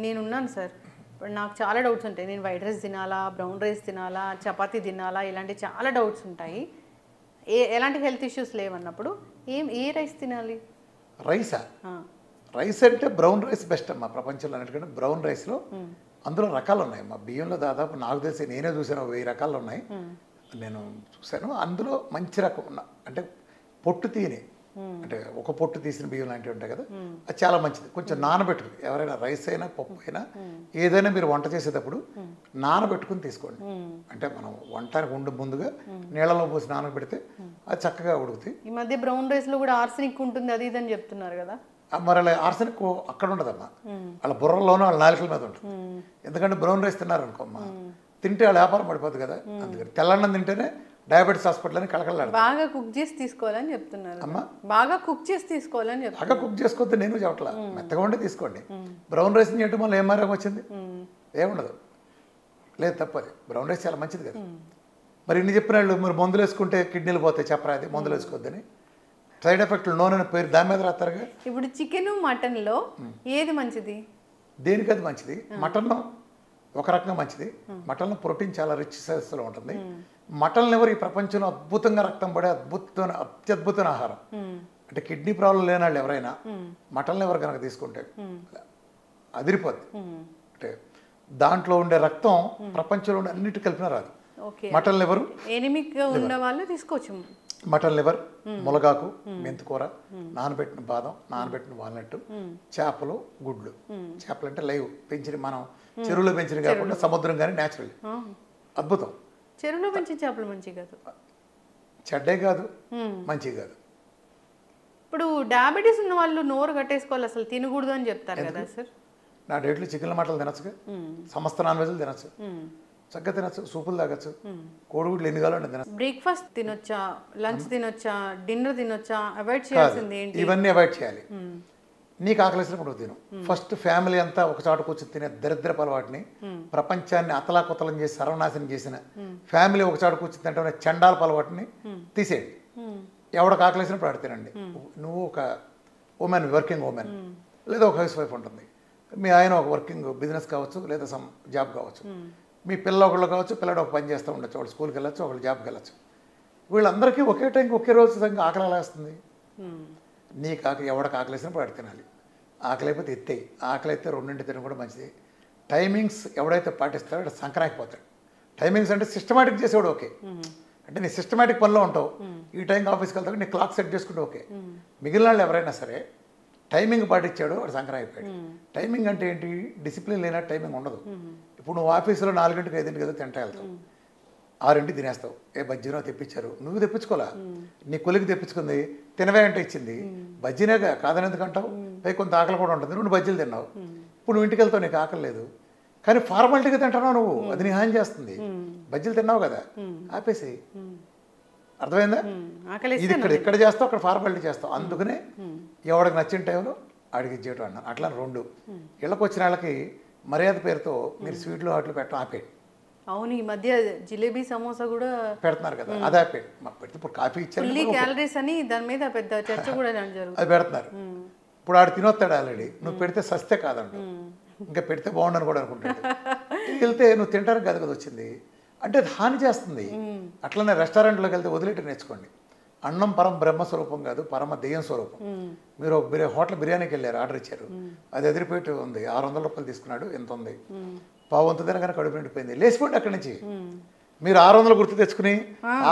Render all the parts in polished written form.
నేనున్నాను సార్. ఇప్పుడు నాకు చాలా డౌట్స్ ఉంటాయి. నేను వైట్ రైస్ తినాలా, బ్రౌన్ రైస్ తినాలా, చపాతీ తినాలా, ఇలాంటి చాలా డౌట్స్ ఉంటాయి. ఎలాంటి హెల్త్ ఇష్యూస్ లేవన్నప్పుడు ఏ రైస్ తినాలి? రైసా? రైస్ అంటే బ్రౌన్ రైస్ బెస్ట్ అమ్మా ప్రపంచంలో. అన్నిటికంటే బ్రౌన్ రైస్లో అందులో రకాలు ఉన్నాయమ్మా. బియ్యంలో దాదాపు నాకు తెలిసి నేనే చూసాను 1000 రకాలు ఉన్నాయి. నేను చూశాను. అందులో మంచి రకం అంటే పొట్టు తీయని, అంటే ఒక పొట్టు తీసిన బియ్యం లాంటివి ఉంటాయి కదా, అది చాలా మంచిది. కొంచెం నానబెట్టుకుని, ఎవరైనా రైస్ అయినా పప్పు అయినా ఏదైనా మీరు వంట చేసేటప్పుడు నానబెట్టుకుని తీసుకోండి. అంటే మనం వంటకు ముందుగా నీళ్ళలో పోసి నానబెడితే అది చక్కగా ఉడుకుతాయి. ఈ మధ్య బ్రౌన్ రైస్లో కూడా ఆర్సెనిక్ ఉంటుంది, అది ఇదని చెప్తున్నారు కదా. మరి అలా ఆర్సెనిక్ అక్కడ ఉండదమ్మా, వాళ్ళ బుర్రలోనూ వాళ్ళ నాలుకల మీద ఉంటుంది. ఎందుకంటే బ్రౌన్ రైస్ తిన్నారనుకోమ్మా, తింటే వాళ్ళ వ్యాపారం పడిపోతుంది కదా. అందుకని తెల్లన్నం తింటేనే డయాబెటీస్ హాస్పిటల్ అని కలకలాడు. బాగా కుక్ చేసి తీసుకోవాలని చెప్తున్నారు అమ్మా. బాగా కుక్ చేసి తీసుకోవాలని చెప్తున్నారు. బాగా కుక్ చేసుకోవద్దు నేను చెప్పట్లా, మెత్తగా ఉండి తీసుకోండి. బ్రౌన్ రైస్ చేయటం వల్ల ఏం మారం వచ్చింది? ఏముండదు. లేదు, తప్పది. బ్రౌన్ రైస్ చాలా మంచిది కదా. మరి ఇన్ని చెప్పిన వాళ్ళు మీరు మందులు వేసుకుంటే కిడ్నీలు పోతాయి చెప్పరా, అది మందులు వేసుకోవద్దని. సైడ్ ఎఫెక్ట్లు నూనె పేరు దాని మీద రాస్తారుగా. ఇప్పుడు చికెన్ మటన్లో ఏది మంచిది? దేనికి అది మంచిది? మటన్లో ఒక రకంగా మంచిది. మటన్లో ప్రోటీన్ చాలా రిచ్ సైజులో ఉంటుంది. మటన్ లివర్ ఈ ప్రపంచంలో అద్భుతంగా రక్తం పడే అత్యద్భుతమైన ఆహారం. అంటే కిడ్నీ ప్రాబ్లం లేని వాళ్ళు ఎవరైనా మటన్ లివర్ కనుక తీసుకుంటే అదిరిపోద్ది. అంటే దాంట్లో ఉండే రక్తం ప్రపంచంలో ఉండే అన్నిటి కలిపిన రాదు. మటన్ లివర్ ఎనిమిక్గా ఉన్న వాళ్ళు తీసుకోవచ్చు. మటన్ లివర్, ములగాకు, మెంతికూర, నానబెట్టిన బాదం, నానబెట్టిన వాల్నట్, చేపలు, గుడ్లు. చేపలు అంటే లైవ్ పెంచిన, మనం చెరువులో పెంచిన కాకుండా సముద్రం కానీ న్యాచురల్. అద్భుతం. చెరువులో పెంచిన చేపలు మంచి కాదు, చెడ్డే కాదు, మంచి కాదు. ఇప్పుడు డయాబెటీస్ ఉన్న వాళ్ళు నోరు కట్టేసుకోవాలి, అసలు తినకూడదు అని చెప్తారు కదా సార్. నా డేట్లు చికెన్ల మటలు తినచ్చుగా, సమస్త నాన్ వెజ్లు తినచ్చు, చక్కగా తినచ్చు, సూపులు తాగచ్చు, కోడిగుడ్లు ఎన్ని కావాలంటే తినచ్చు. బ్రేక్ఫాస్ట్ తినొచ్చా, లంచ్ తినొచ్చా, డిన్నర్ తినొచ్చా? అవాయిడ్ చేయాల్సింది ఏంటి? ఇవన్నీ అవాయిడ్ చేయాలి. నీకు ఆకలిసినప్పుడు తిను. ఫస్ట్ ఫ్యామిలీ అంతా ఒక చోట కూర్చొని తినే దరిద్రపు అలవాటుని, ప్రపంచాన్ని అతలాకుతలం చేసి సర్వనాశనం చేసిన ఫ్యామిలీ ఒక చోట కూర్చొని తింటే చండాలపు అలవాటుని తీసేయండి. ఎవడికి ఆకలిసినప్పుడు ఆడ తినండి. నువ్వు ఒక ఉమెన్, వర్కింగ్ ఉమెన్, లేదా ఒక హౌస్ వైఫ్ ఉంటుంది, మీ ఆయన ఒక వర్కింగ్ బిజినెస్ కావచ్చు, లేదా సమ్ జాబ్ కావచ్చు, మీ పిల్ల ఒకళ్ళు కావచ్చు, పిల్లడు ఒక పని చేస్తూ ఉండొచ్చు, ఒకళ్ళు స్కూల్కి వెళ్ళచ్చు, ఒకళ్ళు జాబ్కి వెళ్ళచ్చు. వీళ్ళందరికీ ఒకే టైంకి ఒకే రోజు సంగతి ఆకలి ఎలా వస్తుంది? నీకు ఆకలి, ఎవడికి ఆకలిసినప్పుడు వాడు తినాలి. ఆకలి అయిపోతే ఎత్తేయి. ఆకలి అయితే 2 తినడం కూడా మంచిది. టైమింగ్స్ ఎవడైతే పాటిస్తాడో వాడు సంక్రాంతిపోతాడు. టైమింగ్స్ అంటే సిస్టమేటిక్ చేసేవాడు ఓకే. అంటే నీ సిస్టమేటిక్ పనిలో ఉంటావు, ఈ టైంకి ఆఫీస్కి వెళ్తావు, నీ క్లాక్ సెట్ చేసుకుంటే ఓకే. మిగిలిన వాళ్ళు ఎవరైనా సరే టైమింగ్ పాటించాడు వాడు సంక్రాంతి అయిపోయాడు. టైమింగ్ అంటే ఏంటి? డిసిప్లిన్ లేనట్టు టైమింగ్ ఉండదు. ఇప్పుడు నువ్వు ఆఫీసులో 4 గంటలకు 5 గంటలకు తింటా వెళ్తావు, 6 తినేస్తావు. ఏ బజ్జీనో తెప్పించారు, నువ్వు తెప్పించుకోవాలా, నీ కొలికి తెప్పించుకుంది, తినవే అంటే ఇచ్చింది, బజ్జీనేగా కాదని ఎందుకంటావు? పై కొంత ఆకలి కూడా ఉంటుంది, 2 బజ్జీలు తిన్నావు. ఇప్పుడు నువ్వు ఇంటికి వెళ్తావు, నీకు ఆకలి లేదు, కానీ ఫార్మాలిటీగా తింటున్నావు నువ్వు, అది నీ హాని చేస్తుంది. బజ్జీలు తిన్నావు కదా, ఆపేసి. అర్థమైందా? ఇది ఇక్కడ చేస్తావు, అక్కడ ఫార్మాలిటీ చేస్తావు. అందుకనే ఎవడికి నచ్చిన టైంలో అడిగి చేయటం అన్నాను. అట్లా 2 ఇళ్ళకి వచ్చిన వాళ్ళకి మర్యాద పేరుతో మీరు స్వీట్లు వాటిలో పెట్టడం ఆపేయండి. అవును, ఈ మధ్య జిలేబీ సమోసా కూడా పెడుతున్నారు కదా, అది ఆపేయండి. మాకు పెడితే ఇప్పుడు కాఫీ ఇచ్చారు, క్యాలరీస్ అని దాని మీద పెద్ద చర్చ కూడా జరుగుతుంది. అది పెడుతున్నారు. ఇప్పుడు ఆడు తినొస్తాడు ఆల్రెడీ, నువ్వు పెడితే సస్తే కాదంట, ఇంకా పెడితే బాగుండని కూడా అనుకుంటాడు. వెళ్తే నువ్వు తింటానికి కదా వచ్చింది అంటే అది హాని చేస్తుంది. అట్లనే రెస్టారెంట్లోకి వెళ్తే వదిలేటి నేర్చుకోండి. అన్నం పరమ బ్రహ్మస్వరూపం కాదు, పరమ దెయ్యం స్వరూపం. మీరు హోటల్ బిర్యానీకి వెళ్ళారు, ఆర్డర్ ఇచ్చారు, అది ఎదిరిపోయి ఉంది, 600 రూపాయలు తీసుకున్నాడు, ఎంత ఉంది, పావంత తినగానే కడుపు నిండిపోయింది, లేచిపోండి అక్కడి నుంచి. మీరు 600 గుర్తు తెచ్చుకుని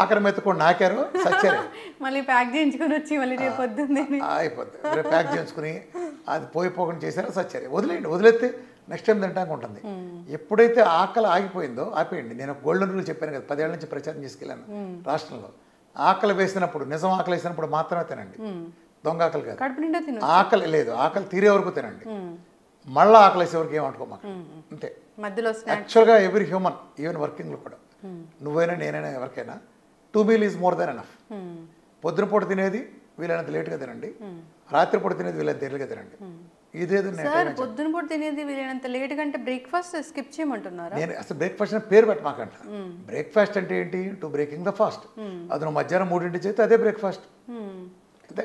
ఆఖరి మెత్తుకొని నాకారు, సచ్చారు, మళ్ళీ ప్యాక్ చేయించుకుని వచ్చి మళ్ళీ రేపు పొద్దున్నే అయిపోద్ది. రేపు ప్యాక్ చేయించుకుని అది పోకుండా చేశారో సచ్చారు. వదిలేయండి, వదిలేస్తే నెక్స్ట్ టైం తింటానికి ఉంటుంది. ఎప్పుడైతే ఆకలి ఆగిపోయిందో ఆపేయండి. నేను గోల్డెన్ రూల్ చెప్పాను కదా, 10 ఏళ్ళ నుంచి ప్రచారం చేసుకెళ్ళాను రాష్ట్రంలో. ఆకలి వేసినప్పుడు, నిజం ఆకలి వేసినప్పుడు మాత్రమే తినండి, దొంగ ఆకలి కాదు. ఆకలి లేదు, ఆకలి తీరే వరకు తినండి, మళ్ళీ ఆకలి వేసే వరకు ఏమనుకోమాక అంతే. యాక్చువల్గా ఎవ్రీ హ్యూమన్, ఈవెన్ వర్కింగ్లో కూడా, నువ్వైనా నేనైనా ఎవరికైనా 2 meal is more than enough. పొద్దున పూట తినేది వీలైనంత లేట్గా తినండి, రాత్రిపూట తినేది వీలైనంత ఎర్లీగా తినండి. ఇదేదో పొద్దున పూట తినేది వీలైనంత లేట్ కంటే బ్రేక్ఫాస్ట్ స్కిప్ చేయమంటున్నారా? నేను అసలు బ్రేక్ఫాస్ట్ అని పేరు పెట్టమాకంట. బ్రేక్ఫాస్ట్ అంటే ఏంటి? To breaking the fast. అది నువ్వు మధ్యాహ్నం 3 చేస్తే అదే బ్రేక్ఫాస్ట్.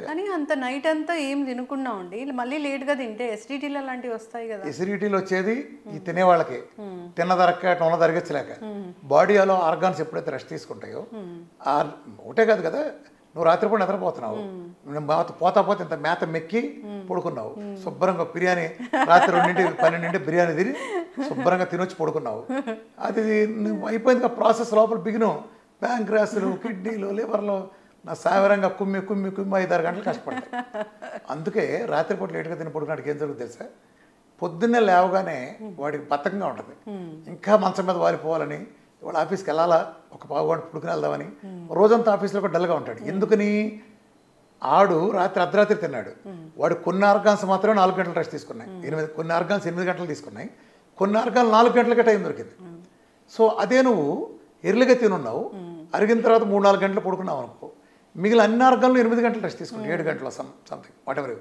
కానీ అంత నైట్ అంతా ఏం తినకుండా ఉండి మళ్ళీ లేట్గా తింటే ఎస్డిటీలు అలాంటివి వస్తాయి కదా. ఎసిడిటీలు వచ్చేది ఈ తినేవాళ్ళకి, తిన్నదరక్క ఉన్న తరగచ్చలేక. బాడీలో ఆర్గాన్స్ ఎప్పుడైతే రెస్ట్ తీసుకుంటాయో ఒకటే కాదు కదా, నువ్వు రాత్రిపూట నిద్రపోతున్నావు, పోతా పోతే ఇంత మేత మెక్కి పడుకున్నావు, శుభ్రంగా బిర్యానీ రాత్రి 2-12 బిర్యానీ తిని శుభ్రంగా తినొచ్చి పడుకున్నావు. అది నువ్వు అయిపోయింది ప్రాసెస్ లోపల బిగిను ప్యాంక్రాస్లు, కిడ్నీలు, లివర్లో నా సాధారణంగా కుమ్మి 5-6 గంటలు కష్టపడతాయి. అందుకే రాత్రిపూట లేటుగా తిని పడుకున్నాడికి ఏం జరుగుతుంది తెలుసా, పొద్దున్నే లేవగానే వాడికి బద్ధకంగా ఉంటుంది, ఇంకా మంచం మీద వాలిపోవాలని, ఇవాళ ఆఫీస్కి వెళ్ళాలా, ఒక పావుగంట పుడుకుని వెళ్దామని, రోజంతా ఆఫీస్లో కూడా డల్గా ఉంటాడు. ఎందుకని? ఆడు అర్ధరాత్రి తిన్నాడు. వాడు కొన్ని ఆర్గాన్స్ మాత్రమే 4 గంటలు రెస్ట్ తీసుకున్నాయి, కొన్ని ఆర్గాన్స్ 8 గంటలు తీసుకున్నాయి, కొన్ని ఆర్గాన్స్ 4 గంటలకే టైం దొరికింది. సో అదే నువ్వు ఎర్లీగా తినున్నావు, అరిగిన తర్వాత 3-4 గంటలు పడుకున్నావు అనుకో, మిగిలిన అన్ని ఆర్గాన్లు 8 గంటలు రెస్ట్ తీసుకుంటాడు, 7 గంటలు సంథింగ్ వాట్ ఎవర్.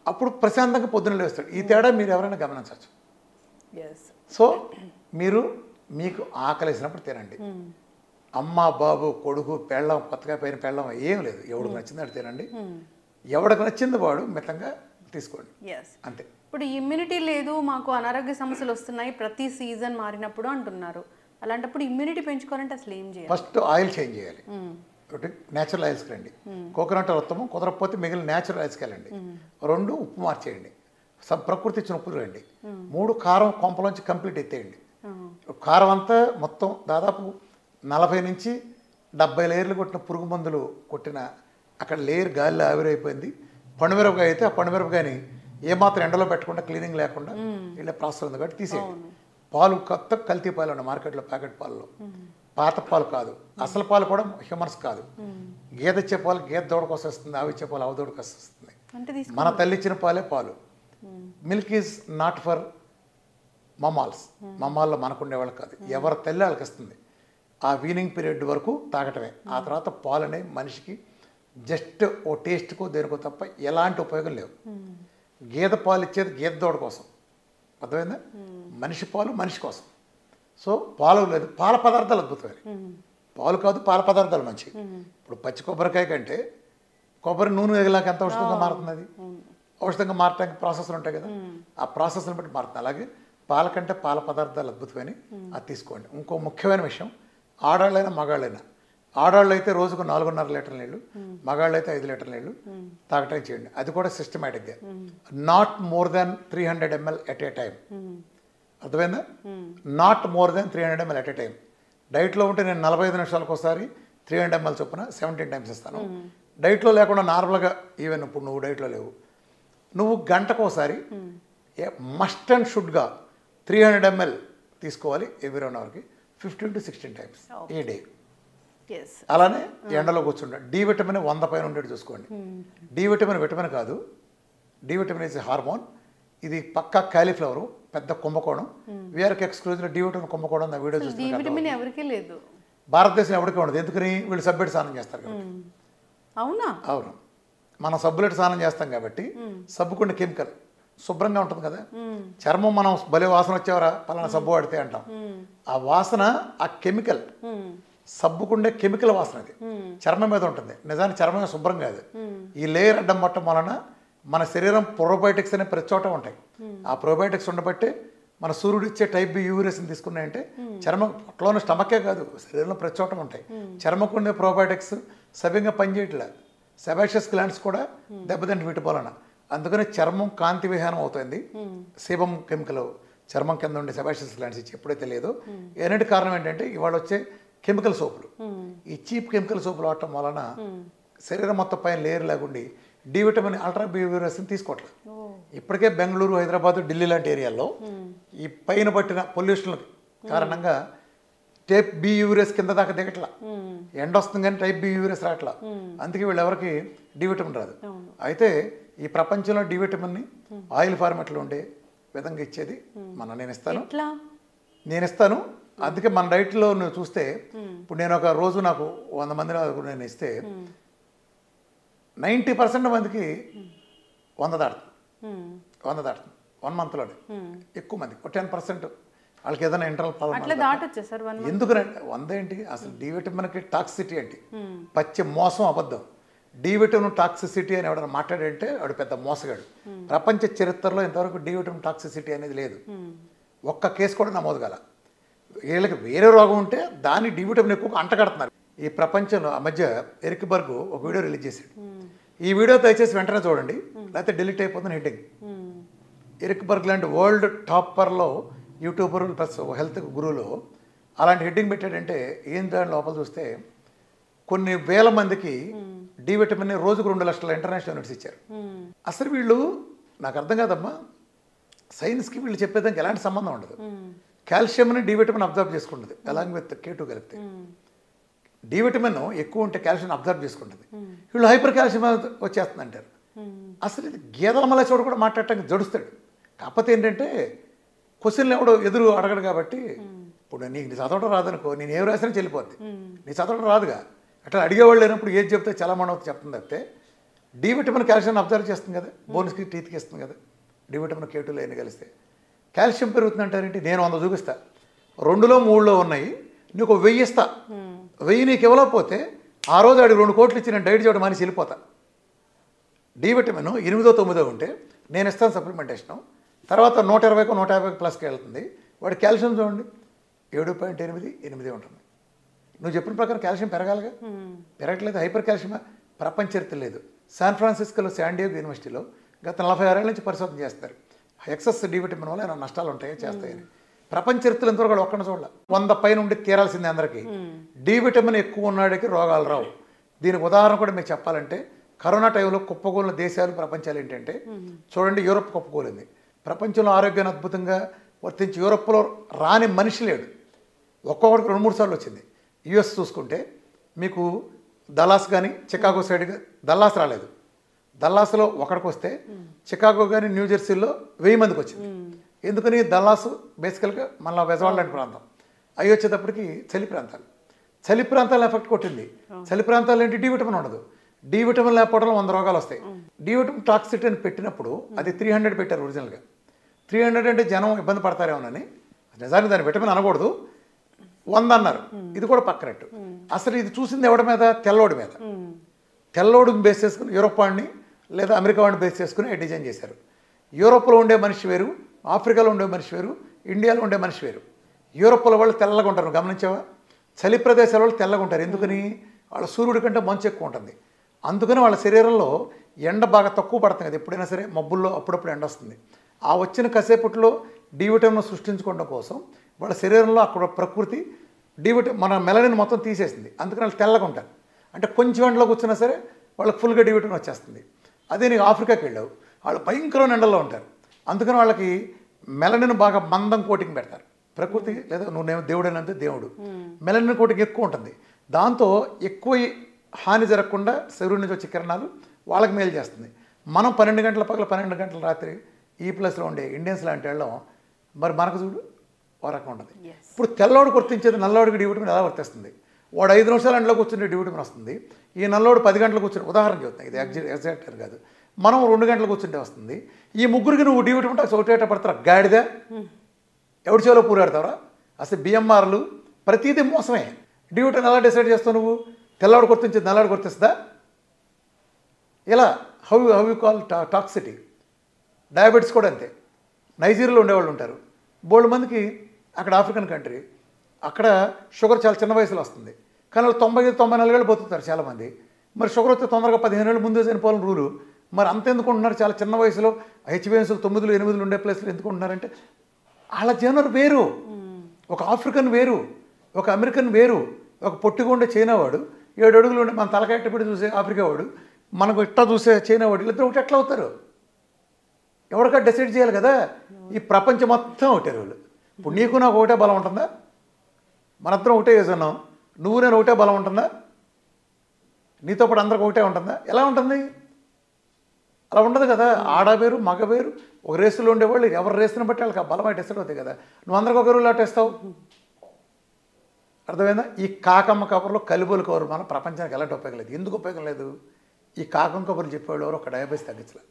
అప్పుడు ప్రశాంతంగా పొద్దున్న లేస్తాడు. ఈ తేడా మీరు ఎవరైనా గమనించవచ్చు. సో మీకు ఆకలేసినప్పుడు తినండి. అమ్మ, బాబు, కొడుకు, పెళ్ళం, కొత్తగా పైన పెళ్ళం ఏం లేదు, ఎవడికి నచ్చింది తినండి, ఎవడికి నచ్చింది వాడు మితంగా తీసుకోండి, అంతే. ఇప్పుడు ఇమ్యూనిటీ లేదు, మాకు అనారోగ్య సమస్యలు వస్తున్నాయి ప్రతి సీజన్ మారినప్పుడు అంటున్నారు. అలాంటప్పుడు ఇమ్యూనిటీ పెంచుకోవాలంటే అసలు ఏం చేయాలి? ఫస్ట్ ఆయిల్ చేంజ్ చేయాలి. ఒకటి న్యాచురల్ ఆయిల్స్కి రండి, కోకోనట్ ఉత్తమం, కుదరకపోతే మిగిలిన న్యాచురల్ ఆయిల్స్కి వెళ్ళండి. 2 ఉప్పు మార్చేయండి, ప్రకృతి ఇచ్చిన ఉప్పులు రండి. 3 కారం కొంపలోంచి కంప్లీట్ ఎత్తేయండి. కారం అంతా మొత్తం దాదాపు 40-70 లేయర్లు కొట్టిన పురుగు మందులు కొట్టిన అక్కడ లేయర్ గాలిలో ఆవిరైపోయింది. పండుమిరపకాయ అయితే ఆ పండుమిరపకాయని ఏమాత్రం ఎండలో పెట్టకుండా, క్లీనింగ్ లేకుండా ఇలా ప్రాసెస్ ఉంది కాబట్టి తీసేయండి. పాలు కొత్త కల్తీ పాలు ఉన్నాయి మార్కెట్లో, ప్యాకెట్ పాలలో, పాత పాలు కాదు, అసలు పాలు కూడా హ్యూమన్స్ కాదు. గేదె ఇచ్చే పాలు గేదె దూడ కోసం వస్తుంది, ఆవు ఇచ్చే పాలు ఆవు దూడ కోసం వస్తుంది. మన తల్లి ఇచ్చిన పాలే పాలు. మిల్క్ ఈజ్ నాట్ ఫర్ మమ్మాల్స్, మమ్మాల్లో మనకుండే వాళ్ళకి కాదు, ఎవరి తల్లి వాళ్ళకి ఇస్తుంది. ఆ వీనింగ్ పీరియడ్ వరకు తాగటమే. ఆ తర్వాత పాలు అనేవి మనిషికి జస్ట్ ఓ టేస్ట్కో దేనికో తప్ప ఎలాంటి ఉపయోగం లేవు. గేదె పాలు ఇచ్చేది గేదె దూడ కోసం, అర్థమైందా? మనిషి పాలు మనిషి కోసం. సో పాలు లేదు, పాల పదార్థాలు అద్భుతమైన, పాలు కాదు పాల పదార్థాలు మంచివి. ఇప్పుడు పచ్చి కొబ్బరికాయ కంటే కొబ్బరి నూనె ఎగలాక ఎంత ఔషధంగా మారుతుంది, అది ఔషధంగా మారటానికి ప్రాసెస్లు ఉంటాయి కదా, ఆ ప్రాసెస్ని బట్టి మారుతుంది. అలాగే పాల కంటే పాల పదార్థాలు అద్భుతమైన, అది తీసుకోండి. ఇంకో ముఖ్యమైన విషయం, ఆడాళ్ళైనా మగాళ్ళైనా, ఆడాళ్ళు అయితే రోజుకు 4.5 లీటర్ల నీళ్ళు, మగాళ్ళు అయితే 5 లీటర్ల నీళ్ళు తాగటం చేయండి. అది కూడా సిస్టమేటిక్గా, not more than 300 ml at a time. అర్థమైందా? Not more than 300 ml at a time. డైట్లో ఉంటే నేను 45 నిమిషాలకు ఒకసారి 300 ml చొప్పున 17 టైమ్స్ ఇస్తాను. డైట్లో లేకుండా నార్మల్గా, ఈవెన్ ఇప్పుడు నువ్వు డైట్లో లేవు, నువ్వు గంటకు ఒకసారి మస్ట్ అండ్ షుడ్గా 300 ml తీసుకోవాలి every 1 అవర్కి, 15 to 16 times A day. అలానే ఎండలో కూర్చుంటా. డి విటమిన్ 100 పైన ఉండేది చూసుకోండి. డి విటమిన్ కాదు, డి విటమిన్ ఇస్ హార్మోన్. ఇది పక్కా కాలీఫ్లవర్, పెద్ద కుంభకోణం. వీఆర్కి ఎక్స్క్లూజివ్ డి విటమిన్ కుంభకోణం నా వీడియో చూస్తే భారతదేశం ఎవరికి ఉండదు. ఎందుకని? వీళ్ళు సబ్బెట్టి స్నానం చేస్తారు కాబట్టి. అవునా? అవును, మనం సబ్బులెట్టి స్నానం చేస్తాం కాబట్టి సబ్బుకుండే కెమికల్ శుభ్రంగా ఉంటుంది కదా. చర్మం మనం భలే వాసన వచ్చేవరా పలానా సబ్బు వాడితే అంటాం. ఆ వాసన, ఆ కెమికల్, సబ్బుకుండే కెమికల్ వాసన అది చర్మం మీద ఉంటుంది. నిజానికి చర్మం శుభ్రం కాదు. ఈ లేయర్ అడ్డం పట్టడం వలన మన శరీరం ప్రోబయోటిక్స్ అనే ప్రతి చోట ఉంటాయి. ఆ ప్రోబయోటిక్స్ ఉండబట్టే మన సూర్యుడు ఇచ్చే టైప్ బి యూరేస్ని తీసుకున్నాయంటే చర్మం పొట్టలోని స్టమకే కాదు, శరీరంలో ప్రతి చోట ఉంటాయి. చర్మకుండే ప్రోబయోటిక్స్ సవ్యంగా పనిచేయట్లే. సెబాషియస్ గ్లాండ్స్ కూడా దెబ్బతింటే వీటి వలన. అందుకని చర్మం కాంతి విహానం అవుతుంది. సేబం కెమికల్ చర్మం కింద ఉండే సెబాషియస్ గ్లాండ్స్ ఇచ్చి ఎప్పుడైతే లేదో, ఏనాటి కారణం ఏంటంటే ఇవాళ వచ్చే కెమికల్ సోపులు, ఈ చీప్ కెమికల్ సోపులు వాడటం వలన శరీరం మొత్తం పైన లేయర్ లాగుండి డి విటమిన్ అల్ట్రా బి యూరేస్ని తీసుకోవట్లేదు. ఇప్పటికే బెంగళూరు, హైదరాబాద్, ఢిల్లీ లాంటి ఏరియాల్లో ఈ పైన పట్టిన పొల్యూషన్ కారణంగా టైప్ బి యూరేస్ కింద దాకా దిగట్లా. ఎండ వస్తుంది కానీ టైప్ బి యూరేస్ రావట్లా. అందుకే వీళ్ళు ఎవరికి డి విటమిన్ రాదు. అయితే ఈ ప్రపంచంలో డి విటమిన్ని ఆయిల్ ఫార్మాట్లో ఉండే విధంగా ఇచ్చేది నేను ఇస్తాను. అందుకే మన డైట్లో నువ్వు చూస్తే, ఇప్పుడు నేను ఒక రోజు నాకు 100 మంది నేను ఇస్తే 90% మందికి 100 దాటుతుంది 1 మంత్లోనే. ఎక్కువ మంది 10% వాళ్ళకి ఏదైనా ఇంటర్నల్ ప్రాబ్లం. ఎందుకు 100 ఏంటి? అసలు డి విటమిన్కి టాక్సిటీ ఏంటి? పచ్చి మోసం, అబద్ధం. డి విటమిన్ టాక్సిసిటీ అని ఎవడన్నా మాట్లాడంటే వాడు పెద్ద మోసగాడు. ప్రపంచ చరిత్రలో ఇంతవరకు డి విటమిన్ టాక్సిసిటీ అనేది లేదు. ఒక్క కేసు కూడా నమోదు కాల. వీళ్ళకి వేరే రోగం ఉంటే దాన్ని డి విటమిన్ ఎక్కువ అంటగడుతున్నారు. ఈ ప్రపంచంలో ఆ మధ్య ఎరిక్ బర్గ్ ఒక వీడియో రిలీజ్ చేశాడు. ఈ వీడియో దయచేసి వెంటనే చూడండి, లేకపోతే డిలీట్ అయిపోతుంది హెడ్డింగ్. ఎరిక్ బర్గ్ లాంటి వరల్డ్ టాపర్లో యూట్యూబర్ ప్లస్ హెల్త్ గురువులో అలాంటి హెడ్డింగ్ పెట్టాడంటే ఏం దాని లోపల చూస్తే కొన్ని వేల మందికి డి విటమిన్ రోజుకు 2 లక్షల ఇంటర్నేషనల్ యూనిట్స్ ఇచ్చారు. అసలు వీళ్ళు నాకు అర్థం కాదమ్మా, సైన్స్కి వీళ్ళు చెప్పేదానికి ఎలాంటి సంబంధం ఉండదు. కాల్షియంని డి విటమిన్ అబ్జర్వ్ చేసుకుంటుంది అలాంగ్ విత్ K2 కలిపితే. డి విటమిన్ ఎక్కువ ఉంటే కాల్షియం అబ్జర్వ్ చేసుకుంటుంది. వీళ్ళు హైపర్ కాల్షియం వచ్చేస్తుంది అంటారు. అసలు ఇది గేదెల మలేచోడు కూడా మాట్లాడటానికి జడుస్తాడు. కాకపోతే ఏంటంటే క్వశ్చన్లు ఎవడో ఎదురు అడగడు కాబట్టి, ఇప్పుడు నీకు నీ చదవడం రాదనుకో, నేను ఏం రాసినా చెల్లిపోద్ది. నీ చదవడం రాదుగా, అట్లా అడిగేవాళ్ళు లేనప్పుడు ఏది చెప్తే చాలా మనవుతుంది చెప్తుంది తప్పితే డి విటమిన్ కాల్షియం అబ్జర్వ్ చేస్తుంది కదా, బోన్స్కి టీత్కి ఇస్తుంది కదా. డి విటమిన్ K2 లేని కలిస్తే కాల్షియం పెరుగుతుంది అంటారేంటి? నేను 100 చూపిస్తా, 2లో 3లో ఉన్నాయి, నీకు 1000 ఇస్తా. 1000 నీకు ఇవ్వలేకపోతే ఆ రోజు ఆడికి 2 కోట్లు ఇచ్చి నేను డైట్ చేయడం మానేసి వెళ్ళిపోతా. డి విటమిన్ 8, 9 ఉంటే నేను ఇస్తాను సప్లిమెంటేషన్. తర్వాత 120, 150 ప్లస్కి వెళ్తుంది. వాడి కాల్షియం చూడండి 7.8 ఉంటుంది. నువ్వు చెప్పిన ప్రకారం కాల్షియం పెరగాలిగా, పెరగట్లేదు. హైపర్ కాల్షియం ప్రపంచ చరిత్ర లేదు. శాన్ ఫ్రాన్సిస్కోలో శాండియాగో యూనివర్సిటీలో గత 46 ఏళ్ళ నుంచి పరిశోధన చేస్తారు. ఎక్సెస్ డి విటమిన్ వల్ల ఏమైనా నష్టాలు ఉంటాయో చేస్తాయని. ప్రపంచ చరిత్రలో ఇంతవరకు ఒక్కడిని చూడాలి. 100 పైన ఉండి తీరాల్సిందే అందరికీ. డి విటమిన్ ఎక్కువ ఉన్నాడికి రోగాలు రావు. దీనికి ఉదాహరణ కూడా మీకు చెప్పాలంటే కరోనా టైంలో కుప్పకూలిన దేశాలు ప్రపంచాలు ఏంటంటే చూడండి, యూరోప్ కుప్పకూలింది. ప్రపంచంలో ఆరోగ్యాన్ని అద్భుతంగా వర్తించి యూరోప్లో రాని మనిషి లేడు. ఒక్కొక్కడికి 2-3 సార్లు వచ్చింది. యుఎస్ చూసుకుంటే మీకు దల్లాస్ కానీ చికాగో సైడ్, దల్లాస్ రాలేదు. దల్లాస్లో ఒకడికి వస్తే చికాగో కానీ న్యూజెర్సీలో 1000 మందికి వచ్చింది. ఎందుకని? దల్లాసు బేసికల్గా మళ్ళీ బెజవాడ లాంటి ప్రాంతం, అవి వచ్చేటప్పటికి చలి ప్రాంతాలు. చలి ప్రాంతాలు ఎఫెక్ట్ కొట్టింది. చలి ప్రాంతాలు ఏంటి? డి విటమిన్ ఉండదు. డి విటమిన్ లేకపోవడంలో 100 రోగాలు వస్తాయి. డి విటమిన్ టాక్సిటీ అని పెట్టినప్పుడు అది 300 పెట్టారు ఒరిజినల్గా. 300 అంటే జనం ఇబ్బంది పడతారేమోనని, నిజానికి దాని విటమిన్ అనకూడదు, 100 అన్నారు. ఇది కూడా పక్కనట్టు. అసలు ఇది చూసింది ఎవడి మీద? తెల్లోడి మీద. తెల్లోడిని బేస్ చేసుకుని యూరోప్ వాడిని లేదా అమెరికా వాడిని బేస్ చేసుకుని డిజైన్ చేశారు. యూరోప్లో ఉండే మనిషి వేరు, ఆఫ్రికాలో ఉండే మనిషి వేరు, ఇండియాలో ఉండే మనిషి వేరు. యూరోప్లో వాళ్ళు తెల్లగా ఉంటారు, గమనించావా? చలి ప్రదేశాల వాళ్ళు తెల్లగా ఉంటారు. ఎందుకని? వాళ్ళ సూర్యుడి కంటే మంచు ఎక్కువ ఉంటుంది. అందుకని వాళ్ళ శరీరంలో ఎండ బాగా తక్కువ పడుతుంది కదా. ఎప్పుడైనా సరే మబ్బుల్లో అప్పుడప్పుడు ఎండ వస్తుంది. ఆ వచ్చిన కాసేపట్లో డి విటమిన్ సృష్టించుకోవడం కోసం వాళ్ళ శరీరంలో అక్కడ ప్రకృతి డి విటమిన్ మన మెలనిన్ మొత్తం తీసేసింది. అందుకని వాళ్ళు తెల్లగా ఉంటారు. అంటే కొంచెం ఎండలో కూర్చున్నా సరే వాళ్ళకి ఫుల్గా డి విటమిన్ వచ్చేస్తుంది. అదే నీకు ఆఫ్రికాకి వెళ్ళావు, వాళ్ళు భయంకరమైన ఎండల్లో ఉంటారు. అందుకని వాళ్ళకి మెలనిన్ బాగా మందం కోటింగ్ పెడతారు. ప్రకృతి లేదా నువ్వు దేవుడైనంతే దేవుడు మెలనిన్ కోటింగ్ ఎక్కువ ఉంటుంది. దాంతో ఎక్కువ హాని జరగకుండా శరీరం నుంచి వచ్చే కిరణాలు వాళ్ళకి మేలు చేస్తుంది. మనం 12 గంటల పగల 12 గంటల రాత్రి ఈ ప్లేస్లో ఉండే ఇండియన్స్ లాంటి వెళ్ళడం మరి మనకు చూడు ఓ రకం ఉంటుంది. ఇప్పుడు తెల్లవాడు గుర్తించేది నల్లవాడికి డి విటమిన్ ఎలా వర్తిస్తుంది? వాడు 5 నిమిషాల ఎండలో కూర్చుంటే డి విటమిన్ వస్తుంది. ఈ నల్లవాడు 10 గంటలకు కూర్చుని, ఉదాహరణ చెప్తాను, ఇది ఎగ్జాక్ట్ కాదు, మనం 2 గంటలకు కూర్చుంటే వస్తుంది. ఈ ముగ్గురికి నువ్వు డి విటమిన్ టాక్స్ ఒకటేట పడతారా? గాడిదా ఎవడి చేలో పూరాడతావరా? అసలు బిఎంఆర్లు ప్రతిదీ మోసమే. డి విటమిన్ ఎలా డిసైడ్ చేస్తావు నువ్వు? తెల్లవాడు గుర్తించేది నల్లవాడు గుర్తిస్తుందా? ఇలా how you call toxicity. Diabetes కూడా అంతే. నైజీరియాలో ఉండేవాళ్ళు ఉంటారు బోల్డ్ మందికి, అక్కడ ఆఫ్రికన్ కంట్రీ, అక్కడ షుగర్ చాలా చిన్న వయసులో వస్తుంది. కానీ వాళ్ళు 90-94 ఏళ్ళు బతుకుతారు చాలామంది. మరి షుగర్ వస్తే తొందరగా 15 ఏళ్ళు ముందే చనిపోవాలని రూలు. మరి అంత ఎందుకు ఉంటున్నారు? చాలా చిన్న వయసులో హెచ్బిఎన్స్లు 9, 8 ఉండే ప్లేస్లో ఎందుకు ఉంటున్నారంటే వాళ్ళ జనరు వేరు. ఒక ఆఫ్రికన్ వేరు, ఒక అమెరికన్ వేరు, ఒక పొట్టిగా ఉండే చైనా వాడు, 7 అడుగులు ఉండే మన తలకాయట్టబడి చూసే ఆఫ్రికా వాడు, మనకు ఇట్టా చూసే చైనా వాడు, వీళ్ళిద్దరు ఒకటి ఎట్లా అవుతారు? ఎవరికా డిసైడ్ చేయాలి కదా. ఈ ప్రపంచం మొత్తం ఒకటే రోజులు. ఇప్పుడు నీకు నాకు ఒకటే బలం ఉంటుందా? మనందరం ఒకటే వేసున్నాం, నువ్వు నేను ఒకటే బలం ఉంటుందా? నీతో పాటు అందరికి ఒకటే ఉంటుందా? ఎలా ఉంటుంది? అలా ఉండదు కదా. ఆడ వేరు, మగ వేరు. ఒక రేసులో ఉండేవాళ్ళు ఎవరి రేసుని బట్టి వాళ్ళకి ఆ బలం అయితే డిసైడ్ అవుతాయి కదా. నువ్వు అందరికి ఒక రోజులు అట్టేస్తావు. అర్థమైందా? ఈ కాకమ్మ కబుర్లో కలిబోలు కబురు మన ప్రపంచానికి ఎలాంటి ఉపయోగం లేదు. ఎందుకు ఉపయోగం లేదు? ఈ కాకమ్మ కబుర్లు చెప్పేవాళ్ళు ఎవరు? ఒక డయాబెటీస్ తగ్గించలే,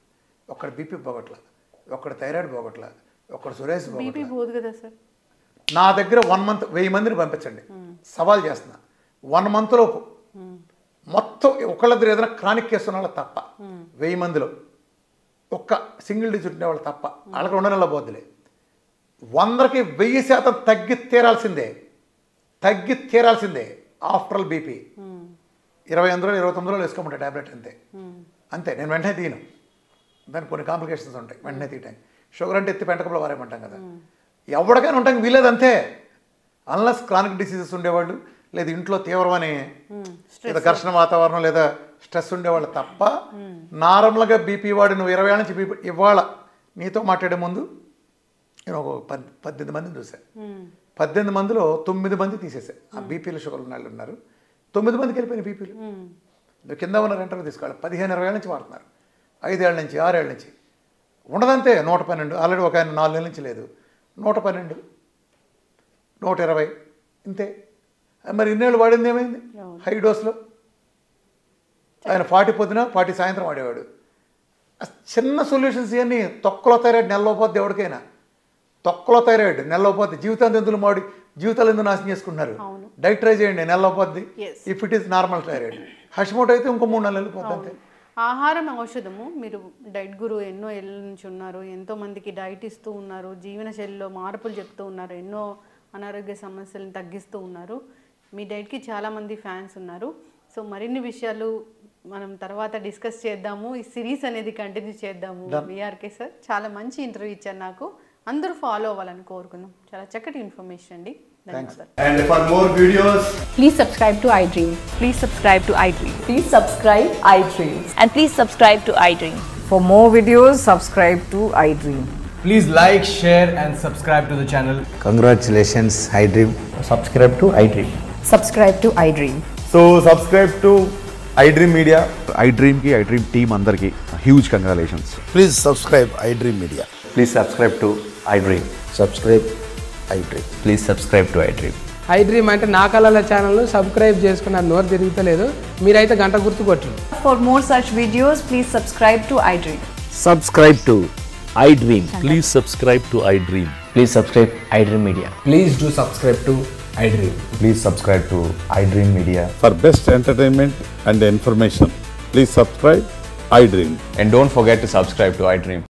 ఒక్కడ బీపీ పోగొట్ల, ఒక్కడ థైరాయిడ్ పోగొట్ల, ఒక్కడ సురేష్ పోగొట్ల. నా దగ్గర 1 మంత్ 1000 మందిని పంపించండి, సవాల్ చేస్తున్నా. 1 మంత్లోపు మొత్తం ఒకళ్ళిద్దరు ఏదైనా క్రానిక్ కేసు ఉన్న వాళ్ళు తప్ప 1000 మందిలో ఒక్క సింగిల్ డిజిట్ ఉండేవాళ్ళు తప్ప వాళ్ళకి 2 నెలల పోద్దులే. 100కి 1000% తగ్గి తీరాల్సిందే ఆఫ్టర్ ఆల్ బీపీ. 28 రోజులు 29 రోజులు వేసుకోమంటే ట్యాబ్లెట్ అంతే. నేను వెంటనే తీయను, దానికి కొన్ని కాంప్లికేషన్స్ ఉంటాయి, వెంటనే తీయటానికి. షుగర్ అంటే ఎత్తి పెంటకప్పుడు వారేమంటాం కదా, ఎవరికైనా ఉండడానికి వీలేదు అంతే. అన్లెస్ క్రానిక్ డిసీజెస్ ఉండేవాళ్ళు, లేదా ఇంట్లో తీవ్రమని లేదా ఘర్షణ వాతావరణం లేదా స్ట్రెస్ ఉండేవాళ్ళు తప్ప నార్మల్గా బీపీ వాడు నువ్వు 20 ఏళ్ళ నుంచి బీపీ ఇవాళ నీతో మాట్లాడే ముందు నేను ఒక 18 మందిని చూశాను. 18 మందిలో 9 మంది తీసేసా. ఆ బీపీలు షుగర్ ఉన్న వాళ్ళు ఉన్నారు, 9 మందికి వెళ్ళిపోయిన బీపీలు. నువ్వు కింద ఉన్న ఇంటర్వ్యూ తీసుకోవాలి. 15-20 ఏళ్ళ నుంచి వాడుతున్నారు, 5 ఏళ్ళ నుంచి 6 ఏళ్ళ నుంచి ఉండదంతే. 112 ఆల్రెడీ ఒక ఆయన 4 నెలల నుంచి లేదు, 112 120 ఇంతే. మరి ఇన్నేళ్ళు వాడింది ఏమైంది? హై డోస్లో ఆయన 40 పొద్దున 40 సాయంత్రం వాడేవాడు. చిన్న సొల్యూషన్స్ ఇవన్నీ. తొక్కలో థైరాయిడ్ నెలలో పోద్ది, ఎవరికైనా తొక్కలో థైరాయిడ్ నెలలో పోద్ది. జీవితాంతం ఎందుకు మాడి జీవితాలు ఎందుకు నాశనం చేసుకుంటున్నారు? డైట్ ట్రై చేయండి, నెలలో పోద్ది. If it is normal thyroid. Hashimoto అయితే ఇంకో 3 నెలలు పోద్ది అంతే. ఆహారం ఔషధము. మీరు డైట్ గురు ఎన్నో ఏళ్ళ నుంచి ఉన్నారు, ఎంతో మందికి డైట్ ఇస్తూ ఉన్నారు, జీవనశైలిలో మార్పులు చెప్తూ ఉన్నారు, ఎన్నో అనారోగ్య సమస్యలను తగ్గిస్తూ ఉన్నారు. మీ డైట్కి చాలామంది ఫ్యాన్స్ ఉన్నారు. సో మరిన్ని విషయాలు మనం తర్వాత డిస్కస్ చేద్దాము. ఈ సిరీస్ అనేది కంటిన్యూ చేద్దాము. విఆర్కే సార్ చాలా మంచి ఇంటర్వ్యూ ఇచ్చారు, నాకు అందరూ ఫాలో అవ్వాలని కోరుకుందాం. చాలా చక్కటి ఇన్ఫర్మేషన్ అండి. ధన్యవాదాలు. And for more videos, Please subscribe to iDream. Please subscribe to iDream. Please subscribe iDream. And please subscribe to iDream. For more videos, subscribe to iDream. please like, share and subscribe to the channel. Congratulations, iDream. Subscribe to iDream. Subscribe to iDream. So subscribe to iDream Media. iDream ki iDream team andarki huge congratulations. Please subscribe iDream Media. Please subscribe to iDream. Subscribe iDream. Please subscribe to iDream. iDream అంటే నా కళల channel subscribe చేసుకున్న నోరు తిరుగుతలేదు, మీరైతే గంట గుర్తు కొట్టండి. For more such videos, please subscribe to iDream. Subscribe to iDream. Please subscribe to iDream. Please subscribe iDream Media. Please do subscribe to iDream. Please subscribe to iDream Media. For best entertainment and information, please subscribe iDream. And don't forget to subscribe to iDream.